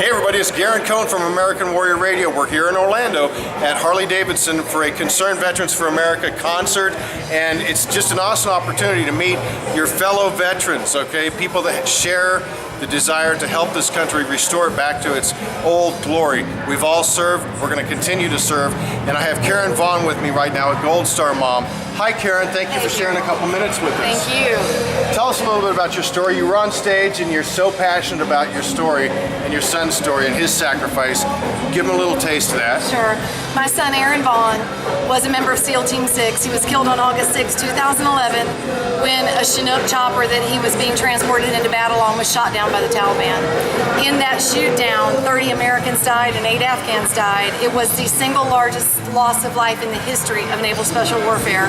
Hey everybody, it's Garen Cohn from American Warrior Radio. We're here in Orlando at Harley-Davidson for a Concerned Veterans for America concert, and it's just an awesome opportunity to meet your fellow veterans, okay? People that share the desire to help this country restore it back to its old glory. We've all served, we're going to continue to serve, and I have Karen Vaughn with me right now, a Gold Star mom. Hi Karen, thank you for sharing a couple minutes with us. Thank you. Tell us a little bit about your story. You were on stage and you're so passionate about your story and your son's story and his sacrifice. Give him a little taste of that. Sure. My son Aaron Vaughn was a member of SEAL Team 6. He was killed on August 6, 2011 when a Chinook chopper that he was being transported into battle on was shot down by the Taliban. In that shoot down, 30 Americans died and 8 Afghans died. It was the single largest loss of life in the history of naval special warfare.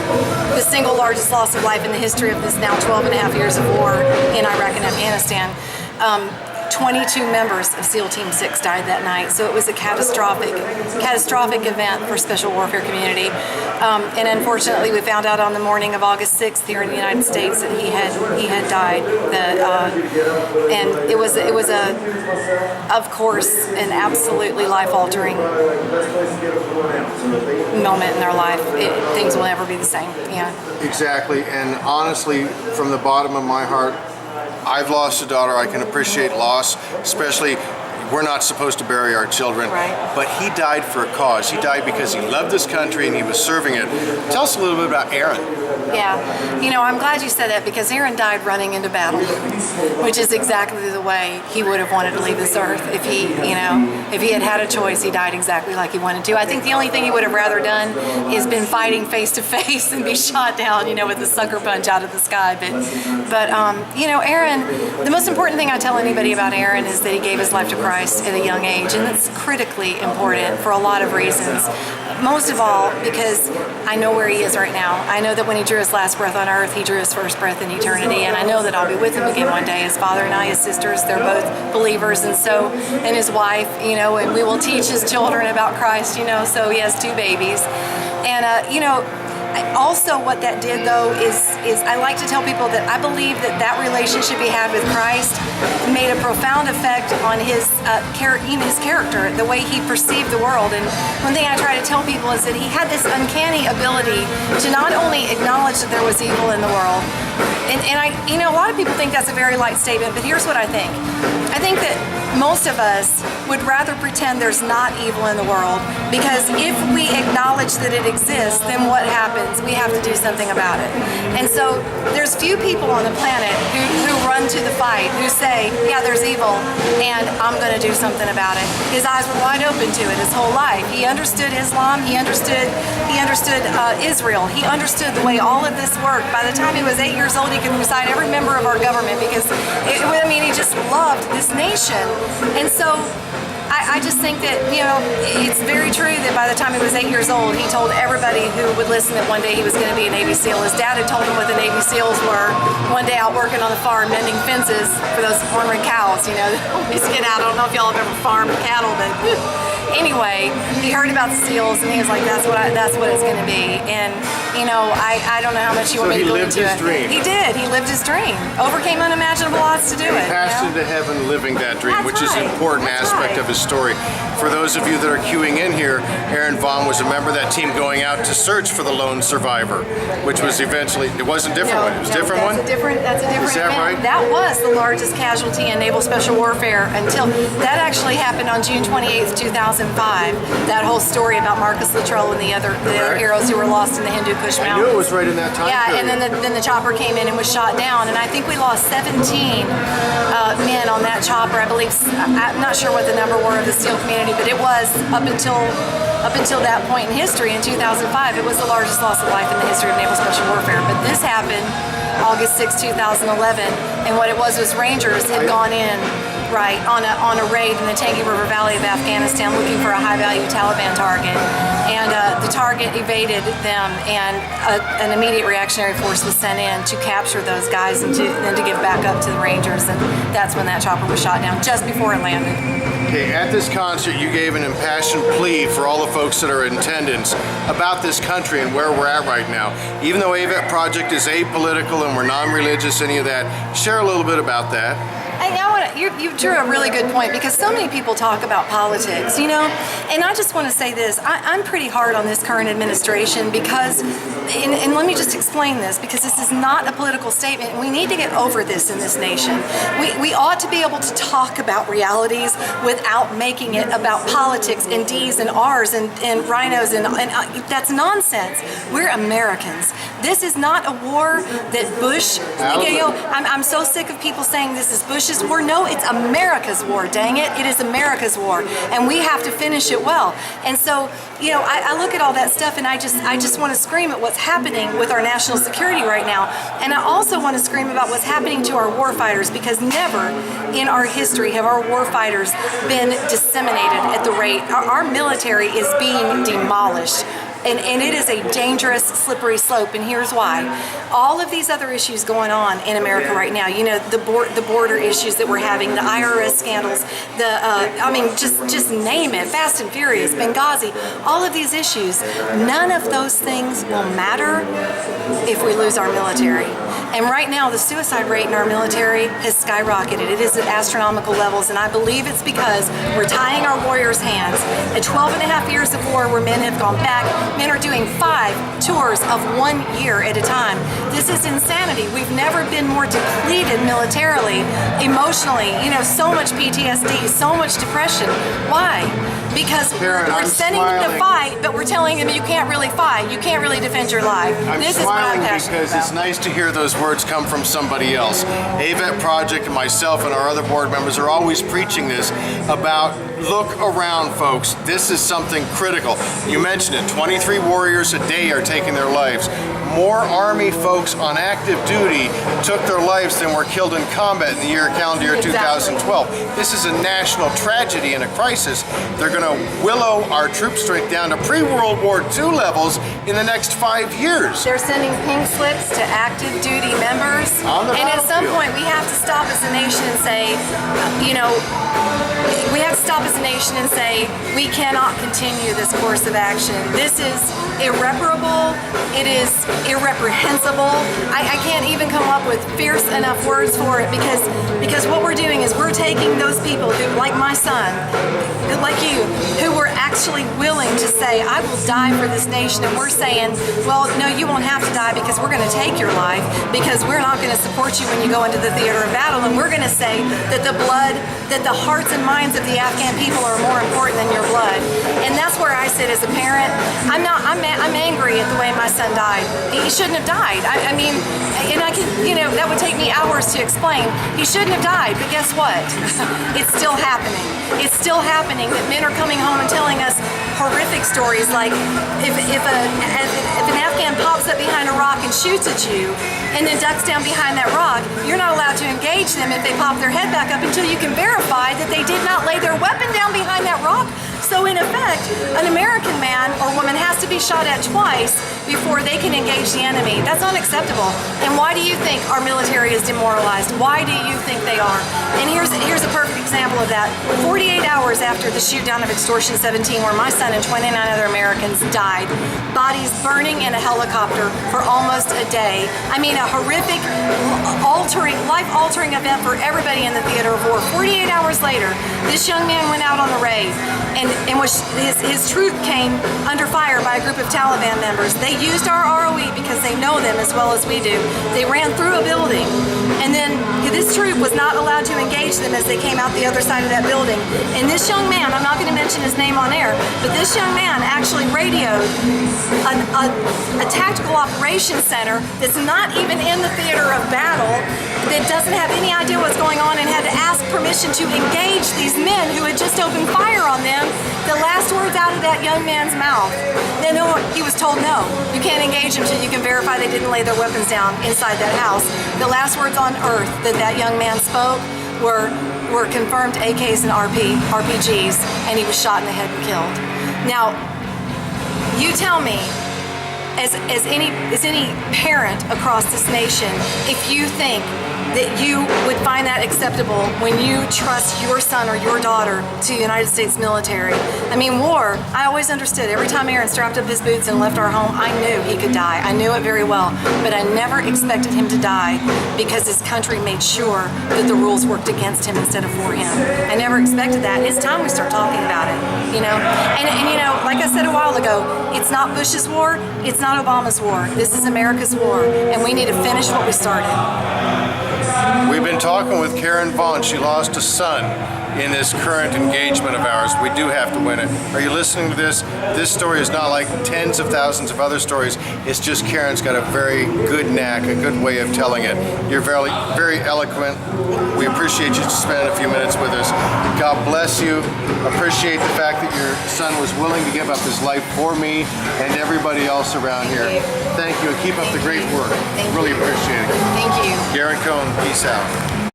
The single largest loss of life in the history of this now 12 and a half years of war in Iraq and Afghanistan. 22 members of SEAL Team 6 died that night, so it was a catastrophic event for special warfare community. And unfortunately, we found out on the morning of August 6th here in the United States that he had died. And it was of course, an absolutely life-altering moment in their life. Things will never be the same. Yeah. Exactly, and honestly, from the bottom of my heart, I've lost a daughter. I can appreciate loss, especially we're not supposed to bury our children. Right. But he died for a cause. He died because he loved this country and he was serving it. Tell us a little bit about Aaron. Yeah, you know, I'm glad you said that because Aaron died running into battle, which is exactly the way he would have wanted to leave this earth if he had had a choice. He died exactly like he wanted to. I think the only thing he would have rather done is been fighting face to face and be shot down, with a sucker punch out of the sky. But Aaron, the most important thing I tell anybody about Aaron is that he gave his life to Christ at a young age, and that's critically important for a lot of reasons. Most of all, because I know where he is right now. I know that when he drew his last breath on earth, he drew his first breath in eternity, and I know that I'll be with him again one day. His father and I, his sisters, they're both believers, and his wife, and we will teach his children about Christ, so he has 2 babies. And, also what that did though is I like to tell people that I believe that relationship he had with Christ made a profound effect on his character, the way he perceived the world. And one thing I try to tell people is that he had this uncanny ability to not only acknowledge that there was evil in the world, and a lot of people think that's a very light statement, but here's what I think. I think that most of us would rather pretend there's not evil in the world, because if we acknowledge that it exists, then what happens? We have to do something about it. And so there's few people on the planet who run to the fight, who say, yeah, there's evil, and I'm going to do something about it. His eyes were wide open to it his whole life. He understood Islam, he understood Israel, he understood the way all of this worked. By the time he was 8 years old, he could recite every member of our government because, he just loved this nation. And so I just think that, it's very true that by the time he was 8 years old, he told everybody who would listen that one day he was going to be a Navy SEAL. His dad had told him what the Navy SEALs were one day out working on the farm, mending fences for those ornery cows, that always get out. I don't know if y'all have ever farmed cattle, but anyway, he heard about the SEALs and he was like, that's what it's going to be. And, I don't know how much you want me to go into it. So he lived his dream. He did. He lived his dream. Overcame unimaginable odds to do it. He passed into heaven living that dream, which is an important aspect of his story. For those of you that are queuing in here, Aaron Vaughn was a member of that team going out to search for the lone survivor, which was eventually, it wasn't a different one, it was a different one? That's a different Is that event. right? That was the largest casualty in naval special warfare until, that actually happened on June 28th, 2005. That whole story about Marcus Luttrell and the other heroes who were lost in the Hindu Kush Mountains. I knew it was right in that time period. And then the chopper came in and was shot down, and I think we lost 17 men on that chopper. I believe, I'm not sure what the number were of the SEAL community, but it was up until that point in history in 2005, it was the largest loss of life in the history of naval special warfare. But this happened August 6, 2011, and what it was Rangers had gone in on a raid in the Tangi River Valley of Afghanistan looking for a high-value Taliban target. And the target evaded them, and an immediate reactionary force was sent in to capture those guys and then to give back up to the Rangers. And that's when that chopper was shot down, just before it landed. Okay, at this concert, you gave an impassioned plea for all the folks that are in attendance about this country and where we're at right now. Even though AVET Project is apolitical and we're non-religious, any of that, share a little bit about that. You drew a really good point, because so many people talk about politics, and I just want to say this. I'm pretty hard on this current administration because, and let me just explain this, because this is not a political statement. We need to get over this in this nation. We ought to be able to talk about realities without making it about politics and D's and R's and rhinos, and that's nonsense. We're Americans. This is not a war that Bush, I'm so sick of people saying this is Bush's war. No, it's America's war, dang it. It is America's war, and we have to finish it well. And so, I look at all that stuff, and I just want to scream at what's happening with our national security right now. And I also want to scream about what's happening to our war fighters, because never in our history have our war fighters been disseminated at the rate. Our military is being demolished. And it is a dangerous, slippery slope, and here's why. All of these other issues going on in America right now, the border issues that we're having, the IRS scandals, just name it, Fast and Furious, Benghazi, all of these issues, none of those things will matter if we lose our military. And right now, the suicide rate in our military has skyrocketed. It is at astronomical levels, and I believe it's because we're tying our warriors' hands. At 12 and a half years of war where men have gone back, men are doing 5 tours of 1 year at a time. This is insanity. We've never been more depleted militarily, emotionally, so much PTSD, so much depression. Why? Because we're sending them to fight, but we're telling them you can't really fight, you can't really defend your life. This is what I'm passionate because it's nice to hear those words come from somebody else. AVET Project and myself and our other board members are always preaching this about look around, folks. This is something critical. You mentioned it, 23 warriors a day are taking their lives. More Army folks on active duty took their lives than were killed in combat in the calendar year 2012. This is a national tragedy and a crisis. They're going to willow our troop strength down to pre-World War II levels in the next 5 years. They're sending pink slips to active duty members. And at some point we have to stop as a nation and say, we have to stop as a nation and say, we cannot continue this course of action. This is irreparable. It is irreprehensible. I can't even come up with fierce enough words for it, because what we're doing is we're taking those people who, like my son, like you, who were actually willing to say, I will die for this nation, and we're saying, well, no, you won't have to die, because we're going to take your life, because we're not going to support you when you go into the theater of battle, and we're going to say that that the hearts and minds of the Afghan people are more important than your blood. And that's where I sit as a parent. I'm angry at the way my son died. He shouldn't have died. I mean, and I can, that would take me hours to explain. He shouldn't have died, but guess what? It's still happening. It's still happening that men are coming home and telling us horrific stories like if an Afghan pops up behind a rock and shoots at you and then ducks down behind that rock, you're not allowed to engage them if they pop their head back up until you can verify that they did not lay their weapon down behind that rock. So in effect, an American man or woman has to be shot at twice before they can engage the enemy. That's unacceptable. And why do you think our military is demoralized? Why do you think they are? And here's a perfect example of that. 48 hours after the shoot down of Extortion 17, where my son and 29 other Americans died, bodies burning in a helicopter for almost a day. I mean, a horrific, life-altering event for everybody in the theater of war. 48 hours later, this young man went out on a raid, and his troop came under fire by a group of Taliban members. They used our ROE because they know them as well as we do. They ran through a building, and then this troop was not allowed to engage them as they came out the other side of that building. And this young man, I'm not going to mention his name on air, but this young man actually radioed a tactical operations center that's not even in the theater of battle, that doesn't have any idea what's going on, and had to ask permission to engage these men who had just opened fire on them. The last words out of that young man's mouth, he was told, no, you can't engage them until you can verify they didn't lay their weapons down inside that house. The last words on earth that young man spoke were confirmed AKs and RPGs, and he was shot in the head and killed. Now, you tell me, as any parent across this nation, if you think that you would find that acceptable when you trust your son or your daughter to the United States military. I mean, war, I always understood. Every time Aaron strapped up his boots and left our home, I knew he could die. I knew it very well, but I never expected him to die because his country made sure that the rules worked against him instead of for him. I never expected that. It's time we start talking about it, you know? And you know, like I said a while ago, it's not Bush's war, it's not Obama's war. This is America's war, and we need to finish what we started. We've been talking with Karen Vaughn. She lost a son in this current engagement of ours. We do have to win it. Are you listening to this? This story is not like tens of thousands of other stories. It's just Karen's got a very good knack, a good way of telling it. You're very, very eloquent. We appreciate you spending a few minutes with us. God bless you. Appreciate the fact that your son was willing to give up his life for me and everybody else around here. Thank you, and keep up the great work. Really appreciate it. Thank you. Garrett Cohn, peace out.